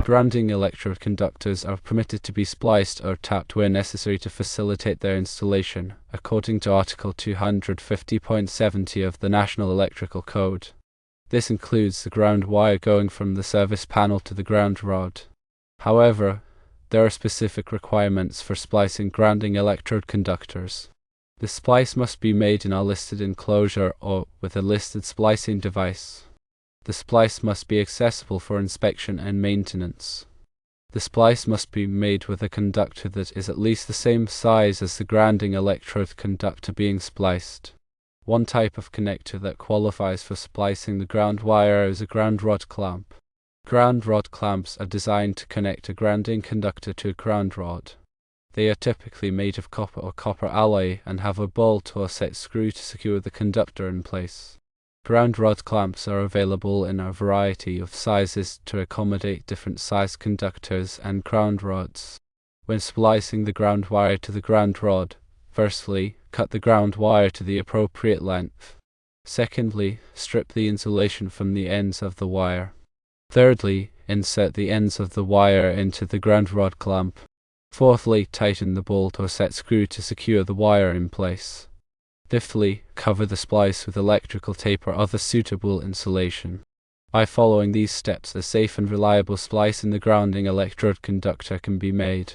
Grounding electrode conductors are permitted to be spliced or tapped where necessary to facilitate their installation, according to Article 250.70 of the National Electrical Code. This includes the ground wire going from the service panel to the ground rod. However, there are specific requirements for splicing grounding electrode conductors. The splice must be made in a listed enclosure or with a listed splicing device. The splice must be accessible for inspection and maintenance. The splice must be made with a conductor that is at least the same size as the grounding electrode conductor being spliced. One type of connector that qualifies for splicing the ground wire is a ground rod clamp. Ground rod clamps are designed to connect a grounding conductor to a ground rod. They are typically made of copper or copper alloy and have a bolt or set screw to secure the conductor in place. Ground rod clamps are available in a variety of sizes to accommodate different size conductors and ground rods. When splicing the ground wire to the ground rod, firstly, cut the ground wire to the appropriate length. Secondly, strip the insulation from the ends of the wire. Thirdly, insert the ends of the wire into the ground rod clamp. Fourthly, tighten the bolt or set screw to secure the wire in place. Fifthly, cover the splice with electrical tape or other suitable insulation. By following these steps, a safe and reliable splice in the grounding electrode conductor can be made.